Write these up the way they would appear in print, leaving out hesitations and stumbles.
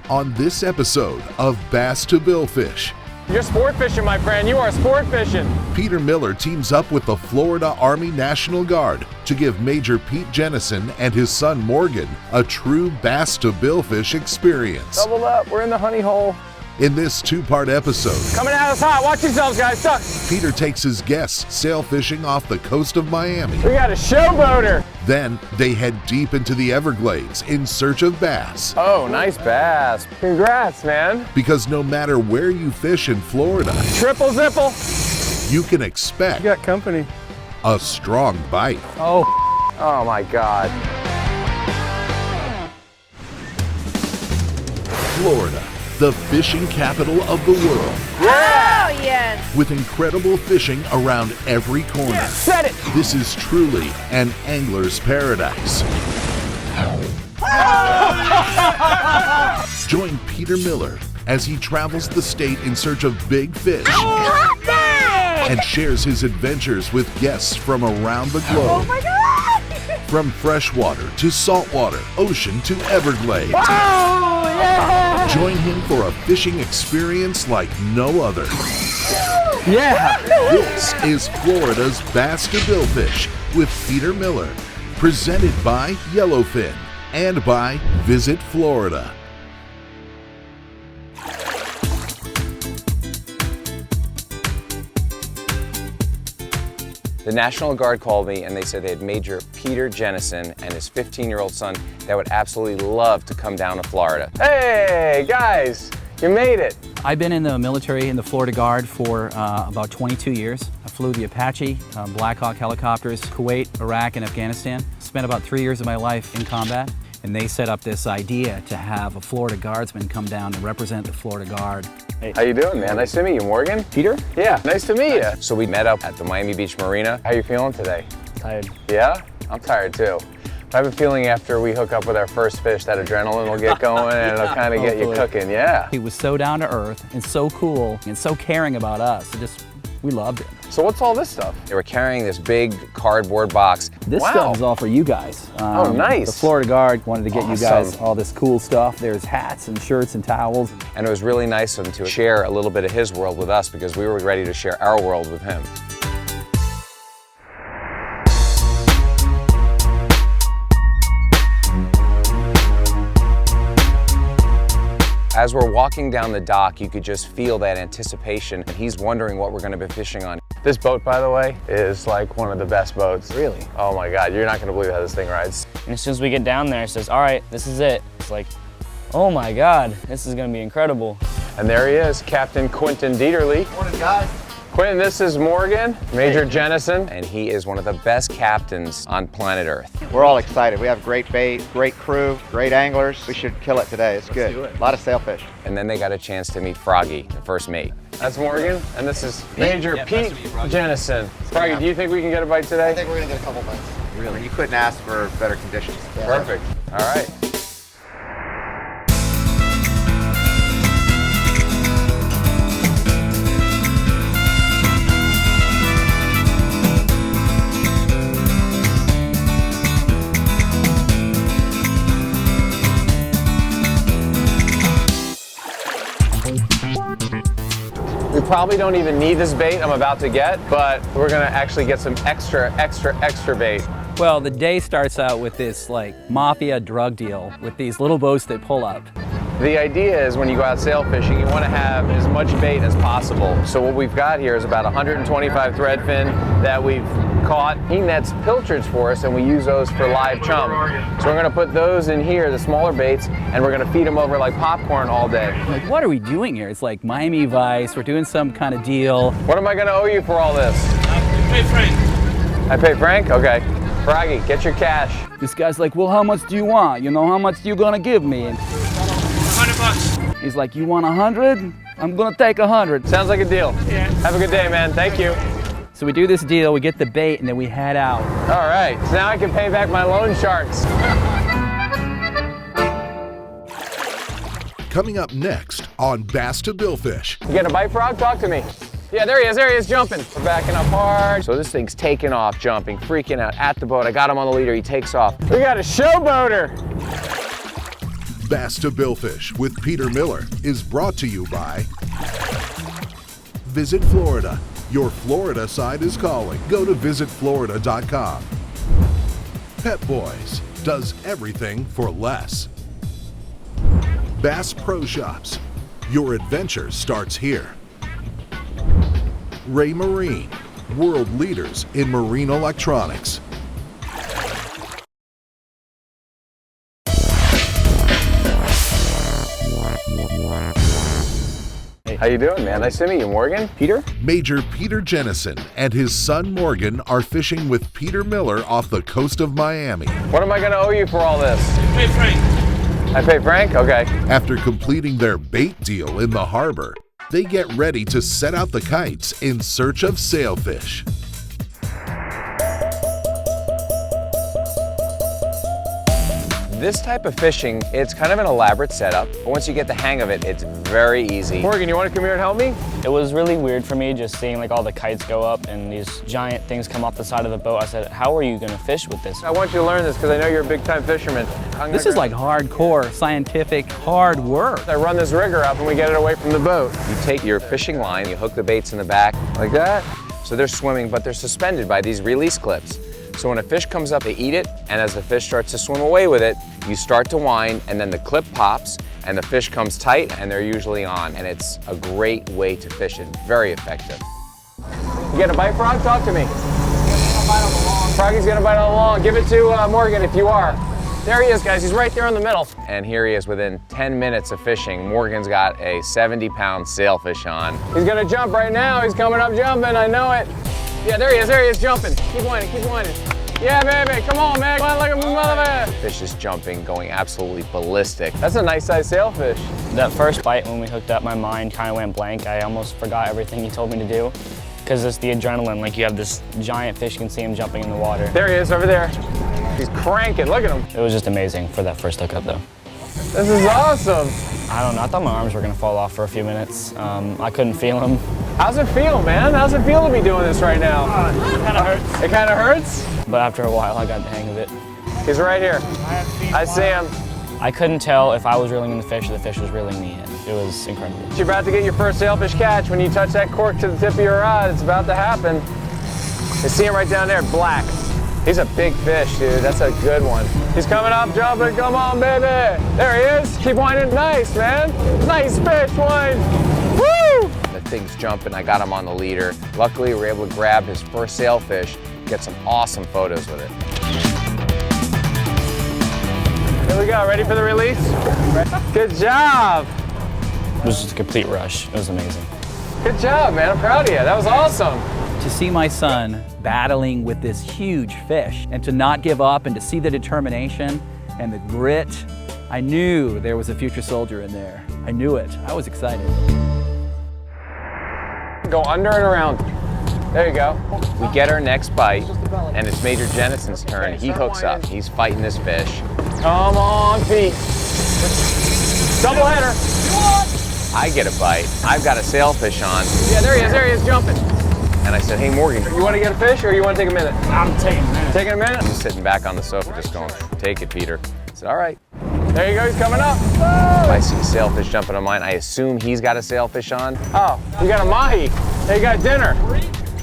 on this episode of Bass to Billfish. You're sport fishing, my friend. You are sport fishing. Peter Miller teams up with the Florida Army National Guard to give Major Pete Jennison and his son Morgan a true Bass to Billfish experience. Doubled up. We're in the honey hole. In this two-part episode, Coming at us hot. Watch yourselves, guys. Duck. Peter takes his guests sail fishing off the coast of Miami. We got a showboater. Then they head deep into the Everglades in search of bass. Oh, nice bass. Congrats, man. Because no matter where you fish in Florida, Triple zipple. you can expect You got company. a strong bite. Oh my God. Florida, the fishing capital of the world, Oh, yes. with incredible fishing around every corner. Set it. This is truly an angler's paradise. Join Peter Miller as he travels the state in search of big fish and shares his adventures with guests from around the globe. Oh my God. From freshwater to saltwater, ocean to Everglades. Oh, yeah. Join him for a fishing experience like no other. Yeah. This is Florida's Bass to Billfish with Peter Miller, presented by Yellowfin and by Visit Florida. The National Guard called me and they said they had Major Peter Jennison and his 15-year-old son that would absolutely love to come down to Florida. Hey, guys. You made it. I've been in the military in the Florida Guard for about 22 years. I flew the Apache, Black Hawk helicopters, Kuwait, Iraq, and Afghanistan. Spent about 3 years of my life in combat, and they set up this idea to have a Florida Guardsman come down and represent the Florida Guard. Hey. How you doing, man? Nice to meet you, Morgan. Peter? Yeah, nice to meet you. So we met up at the Miami Beach Marina. How you feeling today? Tired. Yeah? I'm tired too. I have a feeling after we hook up with our first fish, that adrenaline will get going and it'll kind of get you cooking, yeah. He was so down to earth and so cool and so caring about us. We loved it. So what's all this stuff? They were carrying this big cardboard box. This Wow. stuff is all for you guys. Oh, nice. The Florida Guard wanted to get you guys Awesome. all this cool stuff. There's hats and shirts and towels. And it was really nice of him to share a little bit of his world with us because we were ready to share our world with him. As we're walking down the dock, you could just feel that anticipation. And he's wondering what we're going to be fishing on. This boat, by the way, is like one of the best boats. Really? Oh my God, you're not gonna believe how this thing rides. And as soon as we get down there, it says, all right, this is it. It's like, oh my God, this is gonna be incredible. And there he is, Captain Quentin Dieterle. Morning, guys. Quentin, this is Morgan, Major Jennison. And he is one of the best captains on planet Earth. We're all excited. We have great bait, great crew, great anglers. We should kill it today. It's good. A lot of sailfish. And then they got a chance to meet Froggy, the first mate. That's Morgan, and this is Major Pete Jennison. Froggy, do you think we can get a bite today? I think we're gonna get a couple bites. Really? You couldn't ask for better conditions. Perfect. All right. We probably don't even need this bait I'm about to get, but we're gonna actually get some extra bait. Well, the day starts out with this like mafia drug deal with these little boats that pull up. The idea is when you go out sail fishing, you want to have as much bait as possible. So what we've got here is about 125 threadfin that we've caught. He nets pilchards for us and we use those for live chum. So we're going to put those in here, the smaller baits, and we're going to feed them over like popcorn all day. Like, what are we doing here? It's like Miami Vice. We're doing some kind of deal. What am I going to owe you for all this? You pay Frank. I pay Frank? Okay. Froggy, get your cash. This guy's like, well, how much do you want? You know, how much you gonna give me? And $100. he's like, you want 100? I'm gonna take 100. Sounds like a deal. Yeah. Have a good day, man. Thank you. So we do this deal, we get the bait, and then we head out. All right, so now I can pay back my loan sharks. Coming up next on Bass to Billfish. You get a bite, Frog? Talk to me. Yeah, there he is, jumping. We're backing up hard. So this thing's taking off, jumping, freaking out at the boat. I got him on the leader, he takes off. We got a showboater. Bass to Billfish with Peter Miller is brought to you by Visit Florida. Your Florida side is calling. Go to visitflorida.com. Pep Boys does everything for less. Bass Pro Shops. Your adventure starts here. Ray Marine, world leaders in marine electronics. How you doing, man? Nice to meet you, Morgan. Peter? Major Peter Jennison and his son Morgan are fishing with Peter Miller off the coast of Miami. What am I going to owe you for all this? Hey, Frank. I pay Frank? Okay. After completing their bait deal in the harbor, they get ready to set out the kites in search of sailfish. This type of fishing, it's kind of an elaborate setup, but once you get the hang of it, it's very easy. Morgan, you want to come here and help me? It was really weird for me just seeing like all the kites go up and these giant things come off the side of the boat. I said, how are you gonna fish with this? I want you to learn this because I know you're a big time fisherman. This is like hardcore, scientific, hard work. I run this rigger up and we get it away from the boat. You take your fishing line, you hook the baits in the back, Like that? so they're swimming, but they're suspended by these release clips. So when a fish comes up, they eat it, and as the fish starts to swim away with it, you start to wind, and then the clip pops, and the fish comes tight, and they're usually on. And it's a great way to fish it, very effective. You get a bite, Frog? Talk to me. Froggy's gonna bite on the long. Give it to Morgan if you are. There he is, guys. He's right there in the middle. And here he is within 10 minutes of fishing. Morgan's got a 70-pound sailfish on. He's gonna jump right now. He's coming up jumping. I know it. Yeah, there he is, jumping. Keep whining, keep whining. Yeah, baby, come on, man. Come on, like a mother. Fish is jumping, going absolutely ballistic. That's a nice size sailfish. That first bite when we hooked up, my mind kind of went blank. I almost forgot everything he told me to do. Because it's the adrenaline, like you have this giant fish, you can see him jumping in the water. There he is, over there. He's cranking, look at him. It was just amazing for that first hookup though. This is awesome. I don't know, I thought my arms were gonna fall off for a few minutes. I couldn't feel them. How's it feel, man? How's it feel to be doing this right now? It kind of hurts. It kind of hurts? But after a while, I got the hang of it. He's right here. I see him. I couldn't tell if I was reeling in the fish or the fish was reeling me in. It was incredible. You're about to get your first sailfish catch. When you touch that cork to the tip of your rod, it's about to happen. You see him right down there, black. He's a big fish, dude. That's a good one. He's coming up, jumping. Come on, baby. There he is. Keep whining. Nice, man. Nice fish, whine. Woo! The thing's jumping. I got him on the leader. Luckily, we were able to grab his first sailfish, get some awesome photos with it. Here we go. Ready for the release? Good job. It was just a complete rush. It was amazing. Good job, man. I'm proud of you. That was awesome. To see my son battling with this huge fish and to not give up and to see the determination and the grit, I knew there was a future soldier in there. I knew it. I was excited. Go under and around. There you go. We get our next bite, and it's Major Jennison's turn. He hooks up. He's fighting this fish. Come on, Pete. Double header. I get a bite. I've got a sailfish on, Yeah, there he is, jumping. and I said, hey, Morgan, You want to get a fish or you want to take a minute? I'm taking a minute. Taking a minute? I'm sitting back on the sofa just going, take it, Peter. I said, all right. There you go, he's coming up. If I see a sailfish jumping on mine, I assume he's got a sailfish on. Oh, you got a mahi. Hey, you got dinner.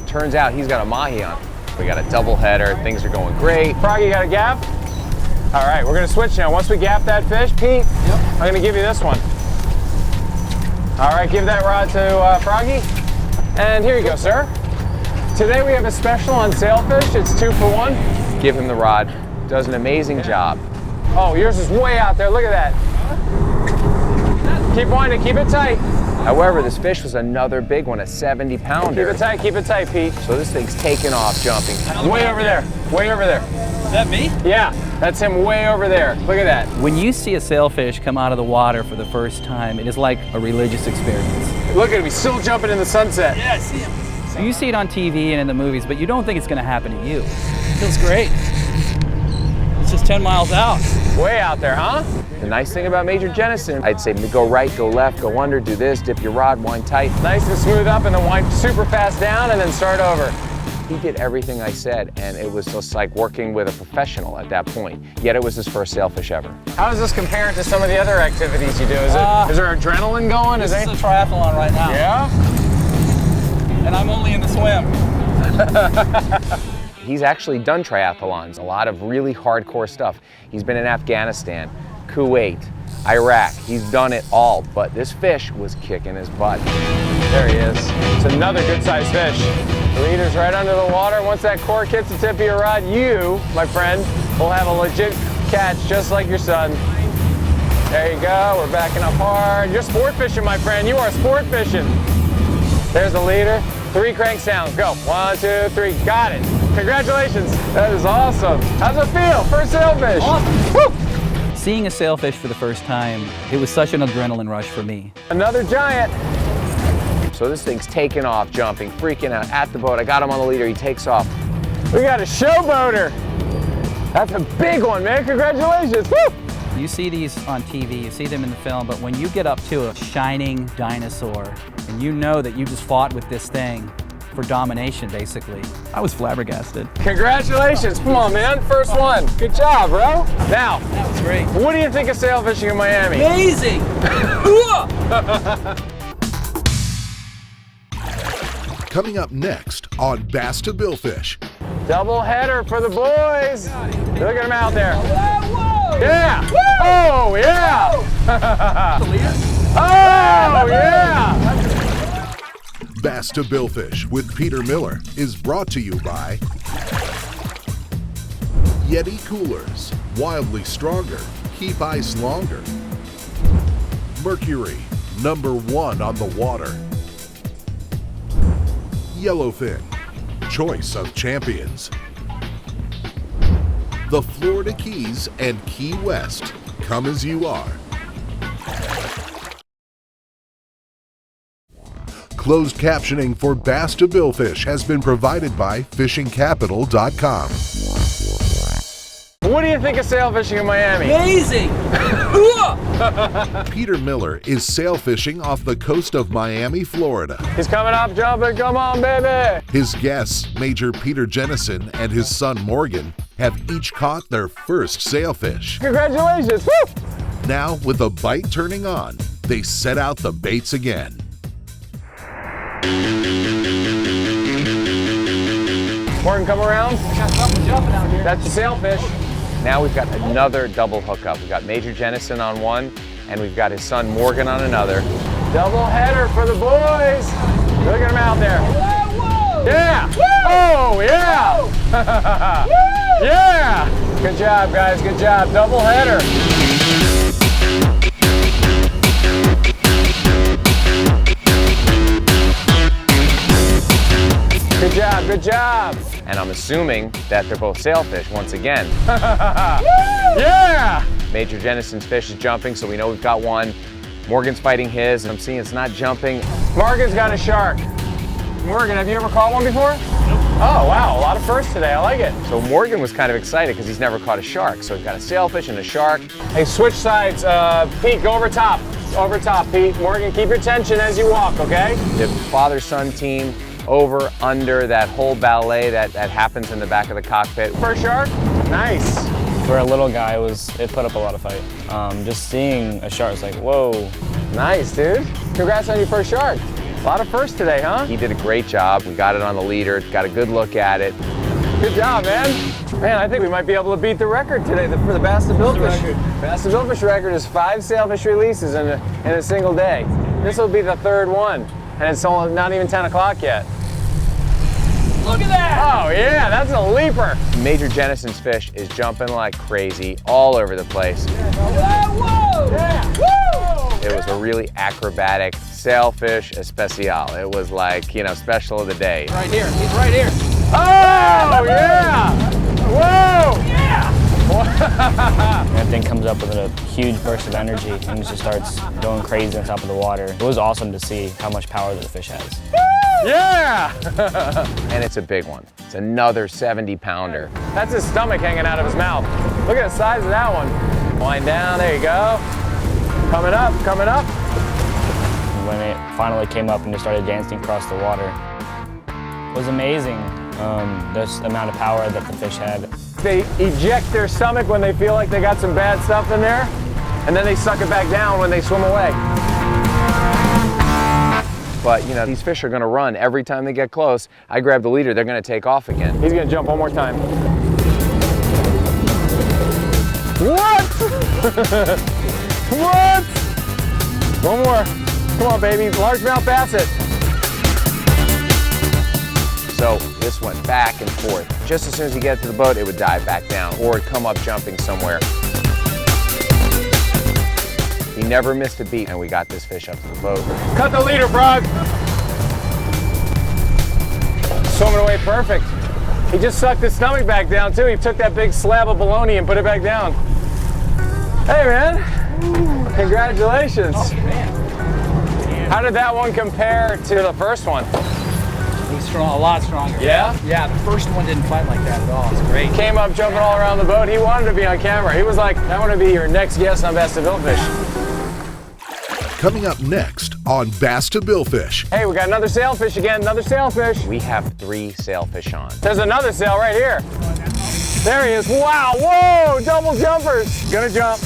Turns out he's got a mahi on. We got a double header. Things are going great. Froggy, you got a gap? All right, we're gonna switch now. Once we gap that fish, Pete, I'm gonna give you this one. All right, give that rod to Froggy. And here you go, sir. Today we have a special on sailfish. It's 2 for 1. Give him the rod. Does an amazing job. Oh, yours is way out there. Look at that. Keep winding. Keep it tight. However, this fish was another big one, a 70-pounder. Keep it tight. Keep it tight, Pete. So this thing's taking off, jumping. Way over there. Way over there. Is that me? Yeah, that's him way over there. Look at that. When you see a sailfish come out of the water for the first time, it is like a religious experience. Look at him. He's still jumping in the sunset. Yeah, I see him. You see it on TV and in the movies, but you don't think it's going to happen to you. Feels great. It's just 10 miles out. Way out there, huh? The nice thing about Major Jennison, I'd say go right, go left, go under, do this, dip your rod, wind tight. Nice and smooth up and then wind super fast down and then start over. He did everything I said, and it was just like working with a professional at that point. Yet it was his first sailfish ever. How does this compare to some of the other activities you do? Is there adrenaline going? This is a triathlon right now. Yeah? And I'm only in the swim. He's actually done triathlons, a lot of really hardcore stuff. He's been in Afghanistan, Kuwait, Iraq. He's done it all, but this fish was kicking his butt. There he is. It's another good-sized fish. The leader's right under the water. Once that cork hits the tip of your rod, you, my friend, will have a legit catch just like your son. There you go. We're backing up hard. You're sport fishing, my friend. You are sport fishing. There's the leader. 3 crank sounds. Go. 1, 2, 3. Got it. Congratulations. That is awesome. How's it feel? First sailfish. Awesome. Woo! Seeing a sailfish for the first time, it was such an adrenaline rush for me. Another giant. So this thing's taking off, jumping, freaking out at the boat. I got him on the leader. He takes off. We got a showboater. That's a big one, man. Congratulations. Woo! You see these on TV, you see them in the film, but when you get up to a shining dinosaur and you know that you just fought with this thing for domination, basically, I was flabbergasted. Congratulations. Come on, man. First one. Good job, bro. Now, That was great. what do you think of sailfishing in Miami? Amazing! Coming up next on Bass to Billfish. Double header for the boys. Look at them out there. Yeah. Oh, yeah. Oh, yeah. Bass to Billfish with Peter Miller is brought to you by Yeti Coolers. Wildly stronger. Keep ice longer. Mercury. #1 on the water. Yellowfin. Choice of champions. The Florida Keys and Key West. Come as you are. Closed captioning for Bass to Billfish has been provided by fishingcapital.com. What do you think of sailfishing in Miami? Amazing! Peter Miller is sailfishing off the coast of Miami, Florida. He's coming up, jumping. Come on, baby. His guests, Major Pete Jennison and his son Morgan, have each caught their first sailfish. Congratulations. Woo! Now, with a bite turning on, they set out the baits again. Morgan, come around. Got something jumping out here. That's the sailfish. Now we've got another double hookup. We've got Major Jennison on one, and we've got his son Morgan on another. Double header for the boys. Look at them out there. Yeah. Oh, yeah. Yeah. Good job, guys. Good job. Double header. Good job, good job. And I'm assuming that they're both sailfish once again. Yeah! Major Jennison's fish is jumping, so we know we've got one. Morgan's fighting his, and I'm seeing it's not jumping. Morgan's got a shark. Morgan, have you ever caught one before? Oh, wow, a lot of firsts today, I like it. So Morgan was kind of excited because he's never caught a shark. So he's got a sailfish and a shark. Hey, switch sides. Pete, go over top. Over top, Pete. Morgan, keep your tension as you walk, okay? The father-son team over, under, that whole ballet that happens in the back of the cockpit. First shark? Nice. For a little guy, it put up a lot of fight. Just seeing a shark is like, whoa. Nice, dude. Congrats on your first shark. A lot of firsts today, huh? He did a great job. We got it on the leader, got a good look at it. Good job, man. Man, I think we might be able to beat the record today for the Bass to Billfish. Bass to Billfish record is 5 sailfish releases in a single day. This will be the 3rd one, and it's only not even 10 o'clock yet. Look at that! Oh yeah, that's a leaper. Major Jennison's fish is jumping like crazy all over the place. Whoa! Yeah. Woo! It was a really acrobatic sailfish especial. It was like, you know, special of the day. Right here, he's right here. Oh yeah! Whoa! Yeah! That thing comes up with a huge burst of energy and just starts going crazy on top of the water. It was awesome to see how much power that the fish has. Yeah! And it's a big one. It's another 70-pounder. That's his stomach hanging out of his mouth. Look at the size of that one. Wind down, there you go. Coming up, coming up. When it finally came up and just started dancing across the water, it was amazing. this amount of power that the fish had. They eject their stomach when they feel like they got some bad stuff in there, and then they suck it back down when they swim away. But you know, these fish are gonna run every time they get close. I grab the leader, they're gonna take off again. He's gonna jump one more time. What? What? One more. Come on, baby. Largemouth basset. So this went back and forth. Just as soon as you get to the boat, it would dive back down or it'd come up jumping somewhere. He never missed a beat, and we got this fish up to the boat. Cut the leader, Frog. Swimming away perfect. He just sucked his stomach back down, too. He took that big slab of bologna and put it back down. Hey, man. Congratulations. Oh, man. How did that one compare to the first one? He's strong, a lot stronger. Yeah? Yeah, the first one didn't fight like that at all. It's great. Came up jumping all around the boat. He wanted to be on camera. He was like, I want to be your next guest on Bass to Billfish. Coming up next on Bass to Billfish. Hey, we got another sailfish again, another sailfish. We have 3 sailfish on. There's another sail right here. There he is. Wow, whoa, double jumpers. Gonna jump.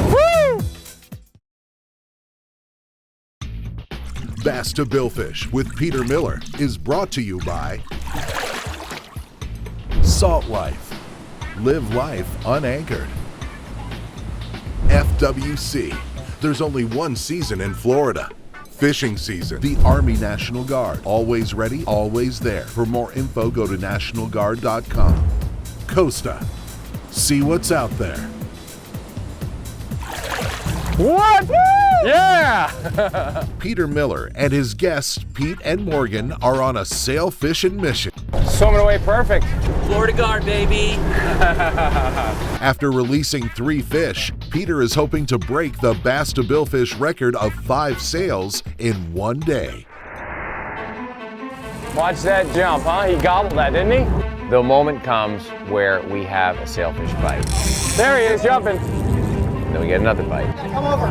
Woo! Bass to Billfish with Peter Miller is brought to you by Salt Life. Live life unanchored. FWC. There's only one season in Florida. Fishing season. The Army National Guard. Always ready, always there. For more info, go to nationalguard.com. Costa. See what's out there. What? Yeah! Peter Miller and his guests, Pete and Morgan, are on a sail fishing mission. Swimming away perfect. Florida Guard, baby. After releasing 3 fish, Peter is hoping to break the Bass to Billfish record of 5 sails in one day. Watch that jump, huh? He gobbled that, didn't he? The moment comes where we have a sailfish bite. There he is, jumping. Then we get another bite. Come over.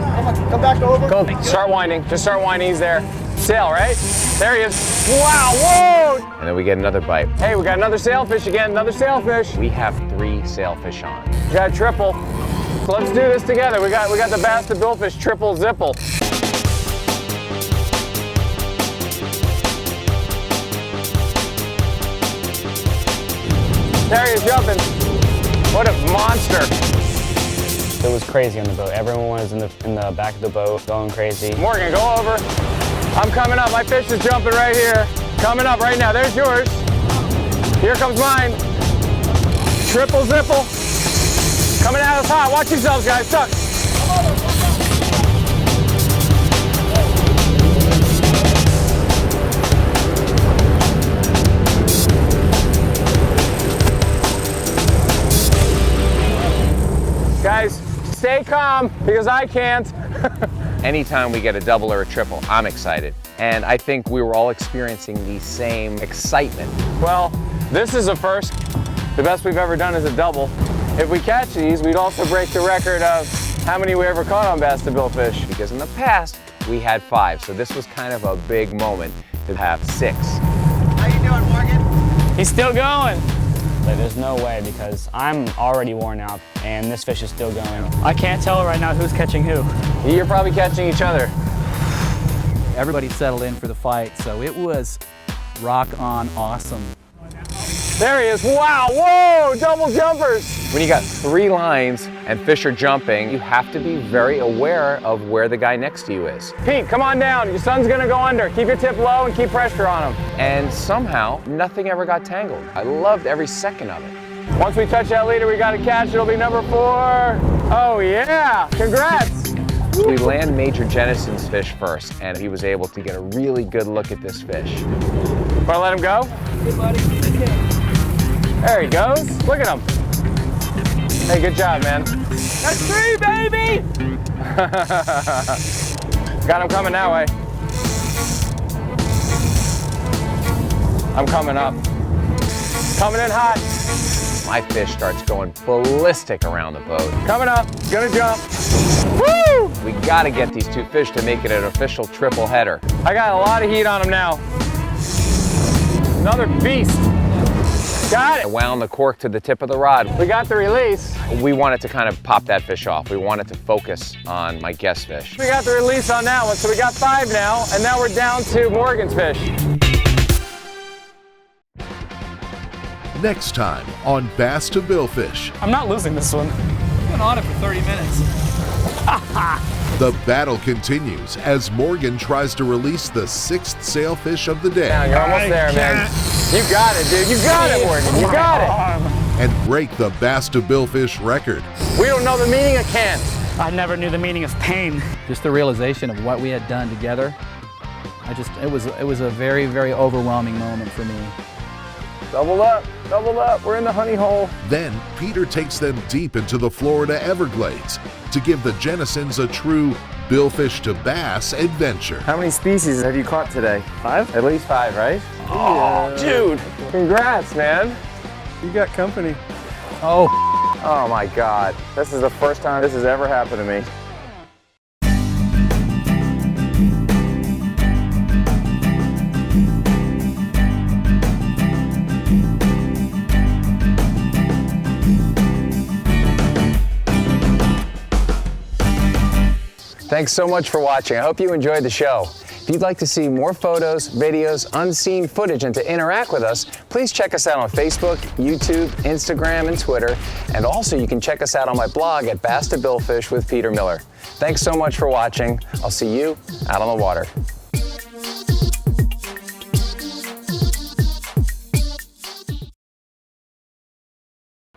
Come back over. Go, start winding. Just start winding. He's there. Sail, right? There he is. Wow, whoa! And then we get another bite. Hey, we got another sailfish again, another sailfish. We have 3 sailfish on. We got a triple. So let's do this together. We got the Bass to Billfish triple zipple. There he is jumping. What a monster. It was crazy on the boat. Everyone was in the back of the boat going crazy. Morgan, go over. I'm coming up. My fish is jumping right here. Coming up right now. There's yours. Here comes mine. Triple zipple. Coming out of the hot. Watch yourselves, guys. Tuck. Guys, stay calm because I can't. Anytime we get a double or a triple, I'm excited. And I think we were all experiencing the same excitement. Well, this is a first. The best we've ever done is a double. If we catch these, we'd also break the record of how many we ever caught on Bass to Billfish. Because in the past, we had 5. So this was kind of a big moment to have 6. How you doing, Morgan? He's still going. But there's no way because I'm already worn out and this fish is still going. I can't tell right now who's catching who. You're probably catching each other. Everybody settled in for the fight, so it was rock on awesome. There he is. Wow, whoa, double jumpers. When you got 3 lines and fish are jumping, you have to be very aware of where the guy next to you is. Pete, come on down. Your son's gonna go under. Keep your tip low and keep pressure on him. And somehow, nothing ever got tangled. I loved every second of it. Once we touch that leader, we got to catch. It'll be number 4. Oh yeah, congrats. We land Major Jennison's fish first, and he was able to get a really good look at this fish. Wanna let him go? There he goes. Look at him. Hey, good job, man. That's 3, baby! Got him coming that way. I'm coming up. Coming in hot. My fish starts going ballistic around the boat. Coming up. Gonna jump. Woo! We gotta get these 2 fish to make it an official triple header. I got a lot of heat on him now. Another beast. Got I it. wound the cork to the tip of the rod. We got the release. We wanted to kind of pop that fish off. We wanted to focus on my guest fish. We got the release on that one, so we got 5 now, and now we're down to Morgan's fish. Next time on Bass to Billfish, I'm not losing this one. I've been on it for 30 minutes. the battle continues as Morgan tries to release the 6th sailfish of the day You're almost there, man. You got it, dude. You got it, Morgan. You got it. and break the Bass to Billfish record. We don't know the meaning of can't. I never knew the meaning of pain. Just the realization of what we had done together, it was a very, very overwhelming moment for me. Double up, double up. We're in the honey hole. Then Peter takes them deep into the Florida Everglades to give the Jennisons a true Billfish to Bass adventure. How many species have you caught today? 5? At least 5, right? Oh, dude. Congrats, man. You got company. Oh, Oh my God. This is the first time this has ever happened to me. Thanks so much for watching. I hope you enjoyed the show. If you'd like to see more photos, videos, unseen footage, and to interact with us, please check us out on Facebook, YouTube, Instagram, and Twitter. And also you can check us out on my blog at Bass to Billfish with Peter Miller. Thanks so much for watching. I'll see you out on the water.